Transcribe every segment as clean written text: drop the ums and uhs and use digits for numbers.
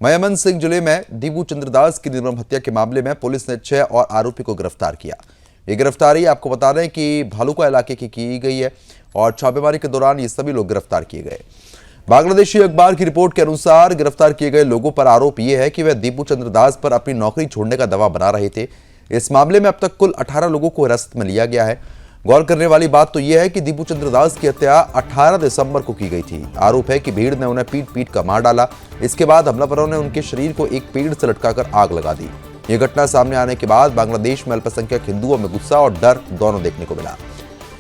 मयामन सिंह जिले में दीपू चंद्रदास की निर्मम हत्या के मामले में पुलिस ने 6 और आरोपी को गिरफ्तार किया। ये गिरफ्तारी आपको बता रहे हैं कि भालुका इलाके की गई है और छापेमारी के दौरान ये सभी लोग गिरफ्तार किए गए। बांग्लादेशी अखबार की रिपोर्ट के अनुसार गिरफ्तार किए गए लोगों पर आरोप यह है कि वे दीपू चंद्रदास पर अपनी नौकरी छोड़ने का दबाव बना रहे थे। इस मामले में अब तक कुल 18 लोगों को हिरासत में लिया गया है। गौर करने वाली बात तो यह है कि दीपू चंद्रदास की हत्या 18 दिसंबर को की गई थी। आरोप है कि भीड़ ने उन्हें पीट कर मार डाला। इसके बाद हमलावरों ने उनके शरीर को एक पेड़ से लटकाकर आग लगा दी। यह घटना सामने आने के बाद बांग्लादेश में अल्पसंख्यक हिंदुओं में गुस्सा और डर दोनों देखने को मिला।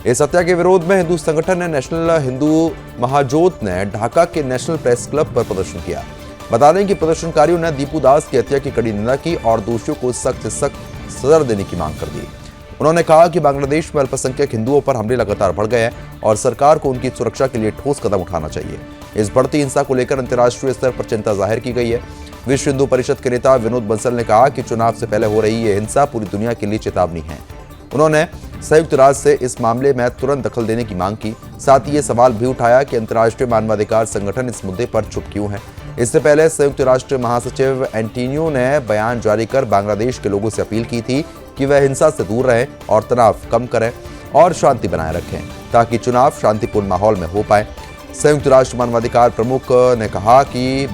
इस हत्या के विरोध में हिंदू संगठन नेशनल हिंदू महाजोत ने ढाका के नेशनल प्रेस क्लब पर प्रदर्शन किया। बता दें कि प्रदर्शनकारियों ने दीपू दास की हत्या की कड़ी निंदा की और दोषियों को सख्त से सख्त सजा देने की मांग कर दी। उन्होंने कहा कि बांग्लादेश में अल्पसंख्यक हिंदुओं पर हमले लगातार बढ़ गए हैं और सरकार को उनकी सुरक्षा के लिए ठोस कदम उठाना चाहिए। इस बढ़ती हिंसा को लेकर अंतर्राष्ट्रीय स्तर पर चिंता जाहिर की गई है। विश्व हिंदू परिषद के नेता विनोद बंसल ने कहा कि चुनाव से पहले हो रही ये हिंसा पूरी दुनिया के लिए चेतावनी है। उन्होंने संयुक्त राष्ट्र से इस मामले में तुरंत दखल देने की मांग की। साथ ही ये सवाल भी उठाया कि अंतर्राष्ट्रीय मानवाधिकार संगठन इस मुद्दे पर चुप क्यों है। इससे पहले संयुक्त राष्ट्र महासचिव एंटोनियो ने बयान जारी कर बांग्लादेश के लोगों से अपील की थी कि वह हिंसा से दूर रहें और तनाव कम करें और शांति बनाए रखें ताकि चुनाव शांतिपूर्ण माहौल में हो पाए। संयुक्त राष्ट्र मानवाधिकार प्रमुख ने कहा कि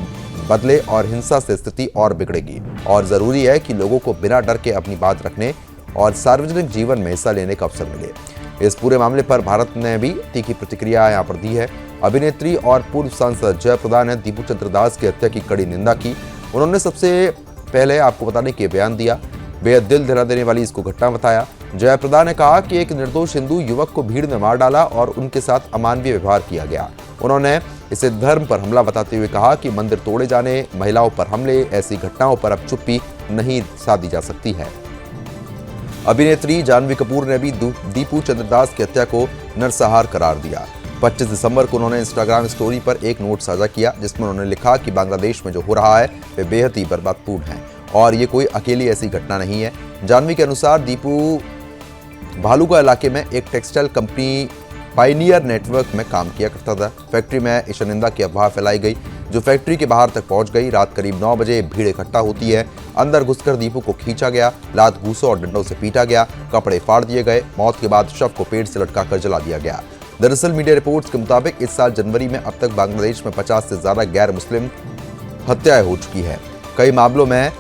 बदले और हिंसा से स्थिति और बिगड़ेगी और जरूरी है कि लोगों को बिना डर के अपनी बात रखने और सार्वजनिक जीवन में हिस्सा लेने का अवसर मिले। इस पूरे मामले पर भारत ने भी तीखी प्रतिक्रिया यहां पर दी है। अभिनेत्री और पूर्व सांसद जयाप्रदा ने दीपू चंद्रदास की हत्या की कड़ी निंदा की। उन्होंने सबसे पहले आपको बताने के बयान दिया, बेहद दिल दहला देने वाली इसको घटना बताया। जयाप्रदा ने कहा कि एक निर्दोष हिंदू युवक को भीड़ ने मार डाला और उनके साथ अमानवीय व्यवहार किया गया। उन्होंने इसे धर्म पर हमला बताते हुए कहा कि मंदिर तोड़े जाने, महिलाओं पर हमले, ऐसी घटनाओं पर अब चुप्पी नहीं साधी जा सकती है। अभिनेत्री जानवी कपूर ने भी दीपू चंद्रदास की हत्या को नरसंहार करार दिया। 25 दिसंबर को उन्होंने इंस्टाग्राम स्टोरी पर एक नोट साझा किया जिसमें उन्होंने लिखा कि बांग्लादेश में जो हो रहा है वे बेहद ही बर्बादपूर्ण है और ये कोई अकेली ऐसी घटना नहीं है। जानवी के अनुसार दीपू भालुका इलाके में एक टेक्सटाइल कंपनी पायनियर नेटवर्क में काम किया करता था। फैक्ट्री में ईशनिंदा की अफवाह फैलाई गई जो फैक्ट्री के बाहर तक पहुंच गई। रात करीब 9 बजे भीड़ इकट्ठा होती है। अंदर घुसकर दीपू को खींचा गया, लात घूसों और डंडों से पीटा गया, कपड़े फाड़ दिए गए। मौत के बाद शव को पेड़ से लटकाकर जला दिया गया। दरअसल मीडिया रिपोर्ट्स के मुताबिक इस साल जनवरी में अब तक बांग्लादेश में 50 से ज्यादा गैर मुस्लिम हत्याएं हो चुकी है। कई मामलों में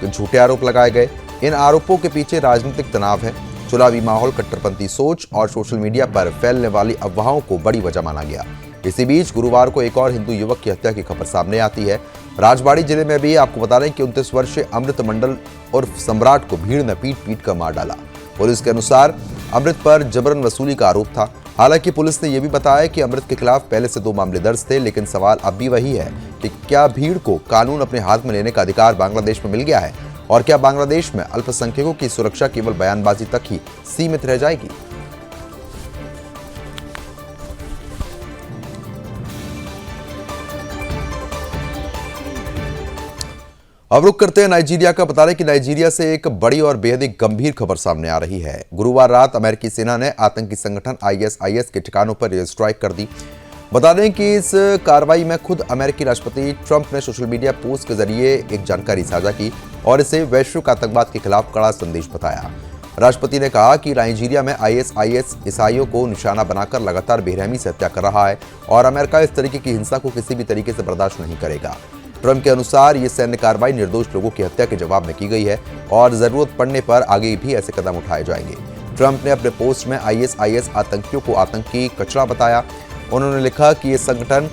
झूठे आरोप लगाए गए। इन आरोपों के पीछे राजनीतिक तनाव है, चुनावी माहौल, कट्टरपंथी सोच और सोशल मीडिया पर फैलने वाली अफवाहों को बड़ी वजह माना गया। इसी बीच गुरुवार को एक और हिंदू युवक की हत्या की खबर सामने आती है। राजबाड़ी जिले में भी आपको बता दें कि 29 वर्षीय अमृत मंडल उर्फ सम्राट को भीड़ ने पीट कर मार डाला। पुलिस के अनुसार अमृत पर जबरन वसूली का आरोप था। हालांकि पुलिस ने यह भी बताया कि अमृत के खिलाफ पहले से 2 मामले दर्ज थे, लेकिन सवाल अब भी वही है कि क्या भीड़ को कानून अपने हाथ में लेने का अधिकार बांग्लादेश में मिल गया है और क्या बांग्लादेश में अल्पसंख्यकों की सुरक्षा केवल बयानबाजी तक ही सीमित रह जाएगी। अब रुक करते हैं नाइजीरिया का। बता रहे कि नाइजीरिया से एक बड़ी और बेहद ही गंभीर खबर सामने आ रही है। गुरुवार रात अमेरिकी सेना ने आतंकी संगठन आईएसआईएस के ठिकानों पर एयर स्ट्राइक कर दी। बता दें कि इस कार्रवाई में खुद अमेरिकी राष्ट्रपति ट्रंप ने सोशल मीडिया पोस्ट के जरिए एक जानकारी साझा की और इसे वैश्विक आतंकवाद के खिलाफ कड़ा संदेश बताया। राष्ट्रपति ने कहा कि नाइजीरिया में आईएसआईएस ईसाइयों को निशाना बनाकर लगातार बेरहमी से हत्या कर रहा है और अमेरिका इस तरीके की हिंसा को किसी भी तरीके से बर्दाश्त नहीं करेगा। ट्रंप के अनुसार ये सैन्य कार्रवाई निर्दोष लोगों की हत्या के जवाब में की गई है और जरूरत पड़ने पर आगे भी ऐसे कदम उठाए जाएंगे। ट्रंप ने अपने पोस्ट में आईएसआईएस आतंकियों को आतंकी कचरा बताया। उन्होंने लिखा कि यह संगठन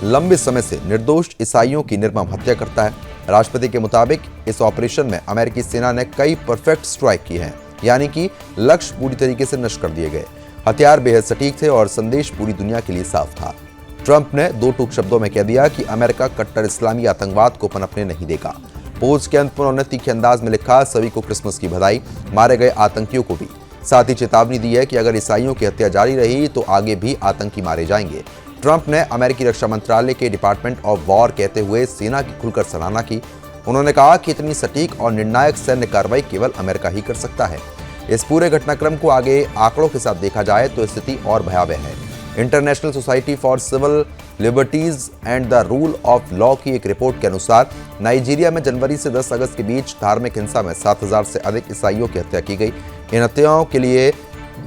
लंबे समय से निर्दोष ईसाइयों की निर्मम हत्या करता है। राष्ट्रपति के मुताबिक इस ऑपरेशन में अमेरिकी सेना ने कई परफेक्ट स्ट्राइक की हैं, यानी कि लक्ष्य पूरी तरीके से नष्ट कर दिए गए। हथियार बेहद सटीक थे और संदेश पूरी दुनिया के लिए साफ था। ट्रंप ने 2 टूक शब्दों में कह दिया कि अमेरिका कट्टर इस्लामी आतंकवाद को पनपने नहीं देगा। पोस्ट के अंत पर उन्होंने तीखे अंदाज में लिखा, सभी को क्रिसमस की बधाई, मारे गए आतंकियों को भी। साथ ही चेतावनी दी है कि अगर ईसाइयों की हत्या जारी रही तो आगे भी आतंकी मारे जाएंगे। ट्रंप ने अमेरिकी रक्षा मंत्रालय के डिपार्टमेंट ऑफ वॉर कहते हुए सेना की खुलकर सराहना की। उन्होंने कहा कि इतनी सटीक और निर्णायक सैन्य कार्रवाई केवल अमेरिका ही कर सकता है। इस पूरे घटनाक्रम को आगे आंकड़ों के साथ देखा जाए तो स्थिति और भयावह है। International Society for Civil Liberties and the Rule of Law की एक रिपोर्ट के अनुसार नाइजीरिया में जनवरी से 10 अगस्त के बीच धार्मिक हिंसा में 7,000 से अधिक ईसाइयों की हत्या की गई। इन हत्याओं के लिए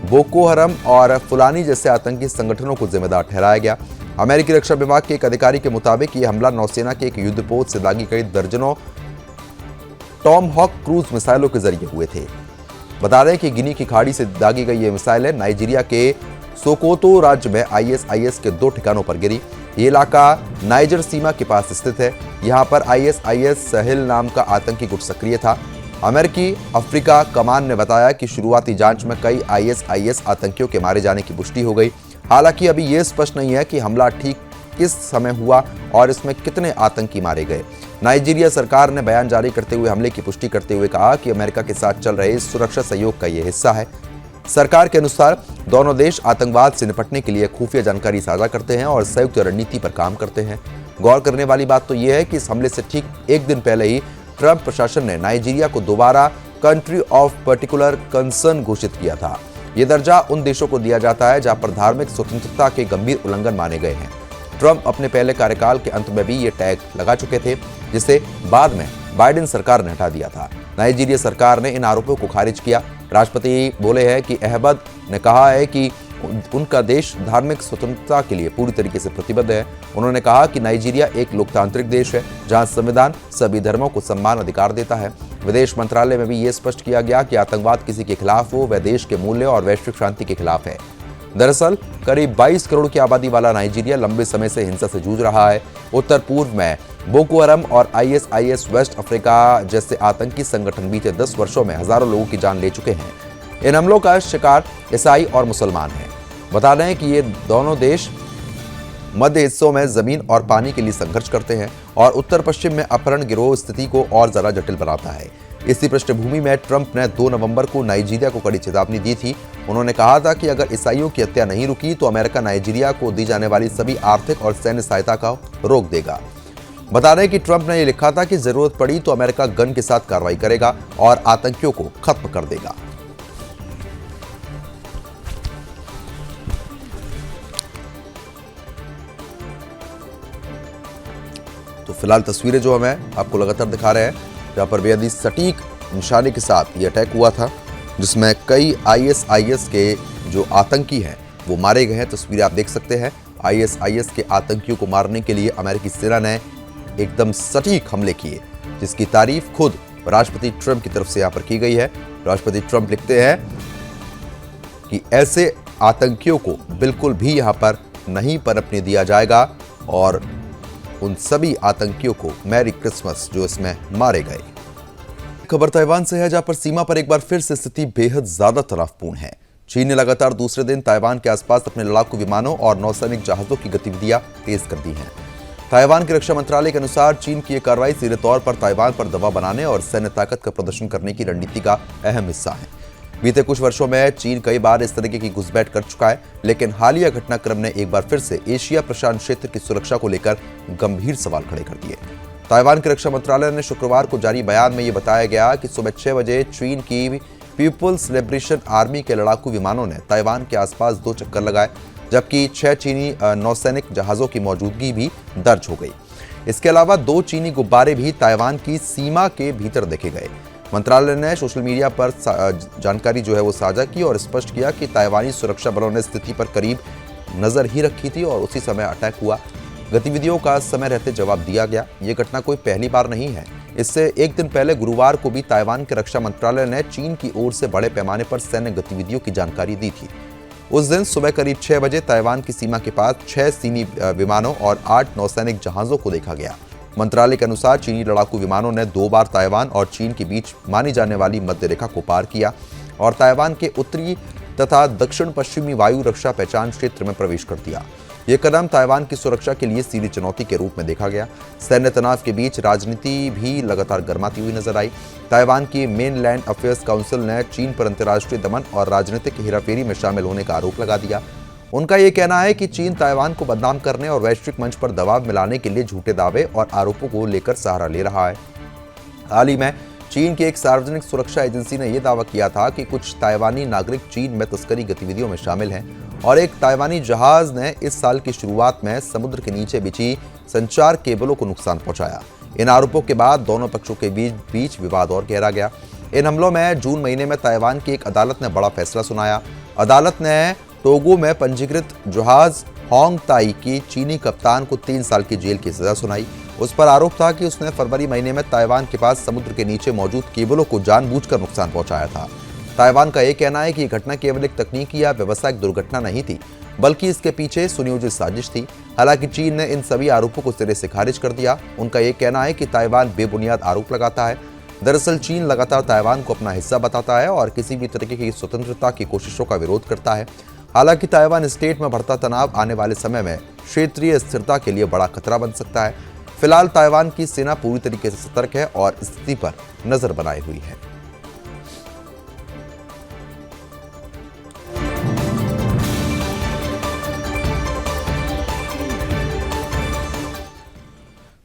बोको हरम और फुलानी जैसे आतंकी संगठनों को जिम्मेदार ठहराया गया। अमेरिकी रक्षा विभाग के एक अधिकारी के मुताबिक यह हमला नौसेना के एक युद्धपोत से दागी गई दर्जनों टॉम हॉक क्रूज मिसाइलों के जरिए हुए थे। बता रहे हैं कि गिनी की खाड़ी से दागी गई ये मिसाइलें नाइजीरिया के सोकोतो राज्य में आईएसआईएस के 2 ठिकानों पर गिरी। ये इलाका नाइजर सीमा के पास स्थित है। यहाँ पर आईएसआईएस साहिल नाम का आतंकी गुट सक्रिय था। अमेरिकी अफ्रीका कमान ने बताया कि शुरुआती जांच में कई आईएसआईएस आतंकियों के मारे जाने की पुष्टि हो गई। हालांकि अभी यह स्पष्ट नहीं है कि हमला ठीक किस समय हुआ और इसमें कितने आतंकी मारे गए। नाइजीरिया सरकार ने बयान जारी करते हुए हमले की पुष्टि करते हुए कहा कि अमेरिका के साथ चल रहे सुरक्षा सहयोग का यह हिस्सा है। सरकार के अनुसार दोनों देश आतंकवाद से निपटने के लिए खुफिया जानकारी साझा करते हैं और संयुक्त रणनीति पर काम करते हैं। गौर करने वाली बात तो यह है कि इस हमले से ठीक एक दिन पहले ही ट्रंप प्रशासन ने नाइजीरिया को दोबारा कंट्री ऑफ पर्टिकुलर कंसर्न घोषित किया था। यह दर्जा उन देशों को दिया जाता है जहां पर धार्मिक स्वतंत्रता के गंभीर उल्लंघन माने गए हैं। ट्रंप अपने पहले कार्यकाल के अंत में भी ये टैग लगा चुके थे, जिसे बाद में बाइडेन सरकार ने हटा दिया था। नाइजीरिया सरकार ने इन आरोपों को खारिज किया। राष्ट्रपति बोले हैं कि अहमद ने कहा है कि उनका देश धार्मिक स्वतंत्रता के लिए पूरी तरीके से प्रतिबद्ध है। उन्होंने कहा कि नाइजीरिया एक लोकतांत्रिक देश है जहां संविधान सभी धर्मों को सम्मान अधिकार देता है। विदेश मंत्रालय में भी ये स्पष्ट किया गया कि आतंकवाद किसी के खिलाफ हो, वह देश के मूल्य और वैश्विक शांति के खिलाफ है। दरअसल करीब 22 करोड़ की आबादी वाला नाइजीरिया लंबे समय से हिंसा से जूझ रहा है। उत्तर पूर्व में बोको हरम और आईएसआईएस वेस्ट अफ्रीका जैसे आतंकी संगठन बीते 10 वर्षों में हजारों लोगों की जान ले चुके हैं। इन हमलों का शिकार ईसाई और मुसलमान हैं। बता दें कि ये दोनों देश मध्य हिस्सों में जमीन और पानी के लिए संघर्ष करते हैं और उत्तर पश्चिम में अपहरण गिरोह स्थिति को और ज्यादा जटिल बनाता है। इसी पृष्ठभूमि में ट्रंप ने 2 नवंबर को नाइजीरिया को कड़ी चेतावनी दी थी। उन्होंने कहा था कि अगर ईसाइयों की हत्या नहीं रुकी तो अमेरिका नाइजीरिया को दी जाने वाली सभी आर्थिक और सैन्य सहायता का रोक देगा। बता दें कि ट्रंप ने यह लिखा था कि जरूरत पड़ी तो अमेरिका गन के साथ कार्रवाई करेगा और आतंकियों को खत्म कर देगा। तो फिलहाल तस्वीरें जो हमें आपको लगातार दिखा रहे हैं, जहां पर बेहद ही सटीक निशाने के साथ ये अटैक हुआ था, जिसमें कई आईएसआईएस के जो आतंकी हैं वो मारे गए हैं। तस्वीरें आप देख सकते हैं। आईएसआईएस के आतंकियों को मारने के लिए अमेरिकी सेना ने एकदम सटीक हमले किए, जिसकी तारीफ खुद राष्ट्रपति ट्रंप की तरफ से यहाँ पर की गई है। राष्ट्रपति ट्रंप लिखते हैं कि ऐसे आतंकियों को बिल्कुल भी यहाँ पर नहीं पनपने दिया जाएगा और उन सभी आतंकियों को मैरी क्रिसमस जो इसमें मारे गए। खबर ताइवान से है, जहां पर सीमा पर एक बार फिर से स्थिति बेहद ज्यादा तनावपूर्ण है। चीन ने लगातार दूसरे दिन ताइवान के आसपास अपने लड़ाकू विमानों और नौसैनिक जहाजों की गतिविधियां तेज कर दी हैं। ताइवान के रक्षा मंत्रालय के अनुसार चीन की यह कार्रवाई सीधे तौर पर ताइवान पर दबाव बनाने और सैन्य ताकत का प्रदर्शन करने की रणनीति का अहम हिस्सा है। बीते कुछ वर्षों में चीन कई बार इस तरीके की घुसपैठ कर चुका है, लेकिन हालिया घटनाक्रम ने एक बार फिर से एशिया प्रशांत क्षेत्र की सुरक्षा को लेकर गंभीर सवाल खड़े कर दिए। ताइवान के रक्षा मंत्रालय ने शुक्रवार को जारी बयान में यह बताया गया कि सुबह 6 बजे चीन की पीपुल्स लिबरेशन आर्मी के लड़ाकू विमानों ने ताइवान के आसपास 2 चक्कर लगाए, जबकि 6 चीनी नौसैनिक जहाजों की मौजूदगी भी दर्ज हो गई। इसके अलावा 2 चीनी गुब्बारे भी ताइवान की सीमा के भीतर देखे गए। मंत्रालय ने सोशल मीडिया पर जानकारी जो है वो साझा की और स्पष्ट किया कि ताइवानी सुरक्षा बलों ने स्थिति पर करीब नजर ही रखी थी और उसी समय अटैक हुआ। गतिविधियों का समय रहते जवाब दिया गया। ये घटना कोई पहली बार नहीं है। इससे एक दिन पहले गुरुवार को भी ताइवान के रक्षा मंत्रालय ने चीन की ओर से बड़े पैमाने पर सैन्य गतिविधियों की जानकारी दी थी। उस दिन सुबह करीब 6 बजे ताइवान की सीमा के पास 6 चीनी विमानों और 8 नौसैनिक जहाजों को देखा गया। मंत्रालय के अनुसार चीनी लड़ाकू विमानों ने 2 बार ताइवान और चीन के बीच मानी जाने वाली मध्य रेखा को पार किया और ताइवान के उत्तरी तथा दक्षिण पश्चिमी वायु रक्षा पहचान क्षेत्र में प्रवेश कर दिया। ये कदम ताइवान की सुरक्षा के लिए सीधी चुनौती के रूप में देखा गया। सैन्य तनाव के बीच राजनीति भी लगातार गर्माती हुई नजर आई। ताइवान की मेनलैंड अफेयर्स काउंसिल ने चीन पर अंतर्राष्ट्रीय दमन और राजनीतिक हेराफेरी में शामिल होने का आरोप लगा दिया। उनका ये कहना है कि चीन ताइवान को बदनाम करने और वैश्विक मंच पर दबाव मिलाने के लिए झूठे दावे और आरोपों को लेकर सहारा ले रहा है। हाल ही में चीन की एक सार्वजनिक सुरक्षा एजेंसी ने यह दावा किया था कि कुछ ताइवानी नागरिक चीन में तस्करी गतिविधियों में शामिल हैं और एक ताइवानी जहाज ने इस साल की शुरुआत में समुद्र के नीचे बिछी संचार केबलों को नुकसान पहुंचाया। इन आरोपों के बाद दोनों पक्षों के बीच विवाद और गहरा गया। इन हमलों में जून महीने में ताइवान की एक अदालत ने बड़ा फैसला सुनाया। अदालत ने टोगो में पंजीकृत जहाज होंग ताई की चीनी कप्तान को 3 साल की जेल की सजा सुनाई। उस पर आरोप था कि उसने फरवरी महीने में ताइवान के पास समुद्र के नीचे मौजूद केबलों को जानबूझकर नुकसान पहुंचाया था। ताइवान का यह कहना है कि यह घटना केवल एक तकनीकी या व्यावसायिक दुर्घटना नहीं थी, बल्कि इसके पीछे सुनियोजित साजिश थी। हालांकि चीन ने इन सभी आरोपों को सिरे से खारिज कर दिया। उनका यह कहना है कि ताइवान बेबुनियाद आरोप लगाता है। दरअसल चीन लगातार ताइवान को अपना हिस्सा बताता है और किसी भी तरीके की स्वतंत्रता की कोशिशों का विरोध करता है। हालांकि ताइवान स्टेट में बढ़ता तनाव आने वाले समय में क्षेत्रीय स्थिरता के लिए बड़ा खतरा बन सकता है। फिलहाल ताइवान की सेना पूरी तरीके से सतर्क है और स्थिति पर नजर बनाए हुई है।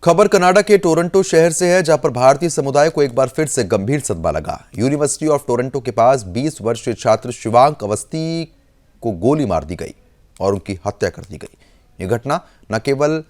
खबर कनाडा के टोरंटो शहर से है, जहां पर भारतीय समुदाय को एक बार फिर से गंभीर सदमा लगा। यूनिवर्सिटी ऑफ टोरंटो के पास 20 वर्षीय छात्र शिवांक अवस्थी को गोली मार दी गई और उनकी हत्या कर दी गई। यह घटना न केवल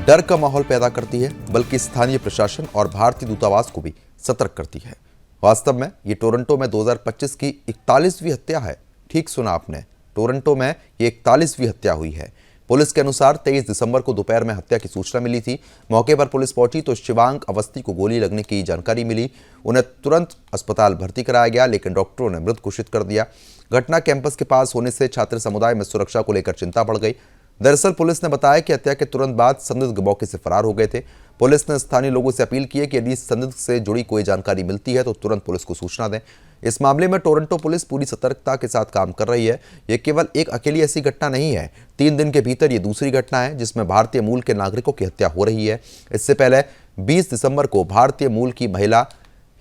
डर का माहौल पैदा करती है, बल्कि स्थानीय प्रशासन और भारतीय दूतावास को भी सतर्क करती है। वास्तव में ये टोरंटो में 2025 की 41वीं हत्या है। ठीक सुना आपने, टोरंटो में ये 41वीं हत्या हुई है। पुलिस के अनुसार 23 दिसंबर को दोपहर में हत्या की सूचना मिली थी। मौके पर पुलिस पहुंची तो शिवांक अवस्थी को गोली लगने की जानकारी मिली। उन्हें तुरंत अस्पताल भर्ती कराया गया, लेकिन डॉक्टरों ने मृत घोषित कर दिया। घटना कैंपस के पास होने से छात्र समुदाय में सुरक्षा को लेकर चिंता बढ़ गई। दरअसल पुलिस ने बताया कि हत्या के तुरंत बाद संदिग्ध मौके से फरार हो गए थे। पुलिस ने स्थानीय लोगों से अपील की है कि यदि संदिग्ध से जुड़ी कोई जानकारी मिलती है तो तुरंत पुलिस को सूचना दें। इस मामले में टोरंटो पुलिस पूरी सतर्कता के साथ काम कर रही है। यह केवल एक अकेली ऐसी घटना नहीं है। 3 दिन के भीतर ये दूसरी घटना है जिसमें भारतीय मूल के नागरिकों की हत्या हो रही है। इससे पहले 20 दिसंबर को भारतीय मूल की महिला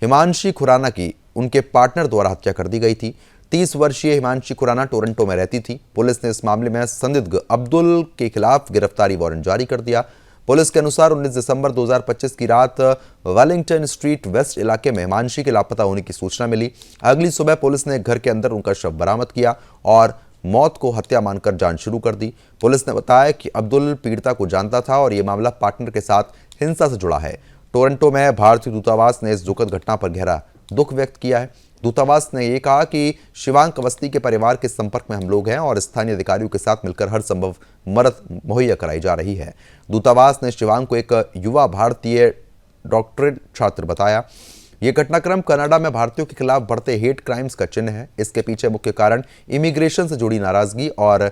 हिमांशी खुराना की उनके पार्टनर द्वारा हत्या कर दी गई थी। 30 वर्षीय हिमांशी खुराना टोरंटो में रहती थी। पुलिस ने इस मामले में संदिग्ध अब्दुल के खिलाफ गिरफ्तारी वारंट जारी कर दिया। पुलिस के अनुसार 19 दिसंबर 2025 की रात वेलिंगटन स्ट्रीट वेस्ट इलाके में हिमांशी के लापता होने की सूचना मिली। अगली सुबह पुलिस ने घर के अंदर उनका शव बरामद किया और मौत को हत्या मानकर जांच शुरू कर दी। पुलिस ने बताया कि अब्दुल पीड़िता को जानता था और यह मामला पार्टनर के साथ हिंसा से जुड़ा है। टोरंटो में भारतीय दूतावास ने इस दुखद घटना पर गहरा दुख व्यक्त किया है। दूतावास ने यह कहा कि शिवांक अवस्थी के परिवार के संपर्क में हम लोग हैं और स्थानीय अधिकारियों के साथ मिलकर हर संभव मदद मुहैया कराई जा रही है। दूतावास ने शिवांक को एक युवा भारतीय डॉक्टरेट छात्र बताया। यह घटनाक्रम कनाडा में भारतीयों के खिलाफ बढ़ते हेट क्राइम्स का चिन्ह है। इसके पीछे मुख्य कारण इमिग्रेशन से जुड़ी नाराजगी और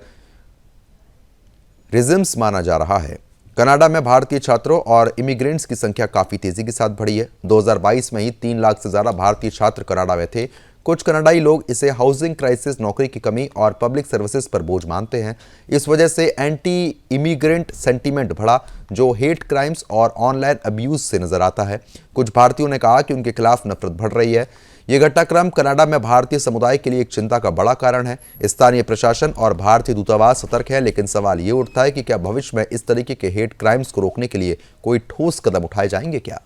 रिजिम्स माना जा रहा है। कनाडा में भारतीय छात्रों और इमिग्रेंट्स की संख्या काफी तेजी के साथ बढ़ी है। 2022 में ही 3 लाख से ज्यादा भारतीय छात्र कनाडा में थे। कुछ कनाडाई लोग इसे हाउसिंग क्राइसिस, नौकरी की कमी और पब्लिक सर्विसेज पर बोझ मानते हैं। इस वजह से एंटी इमिग्रेंट सेंटीमेंट बढ़ा, जो हेट क्राइम्स और ऑनलाइन अब्यूज से नजर आता है। कुछ भारतीयों ने कहा कि उनके खिलाफ नफरत बढ़ रही है। यह घटनाक्रम कनाडा में भारतीय समुदाय के लिए एक चिंता का बड़ा कारण है। स्थानीय प्रशासन और भारतीय दूतावास सतर्क है, लेकिन सवाल ये उठता है कि क्या भविष्य में इस तरीके के हेट क्राइम्स को रोकने के लिए कोई ठोस कदम उठाए जाएंगे क्या?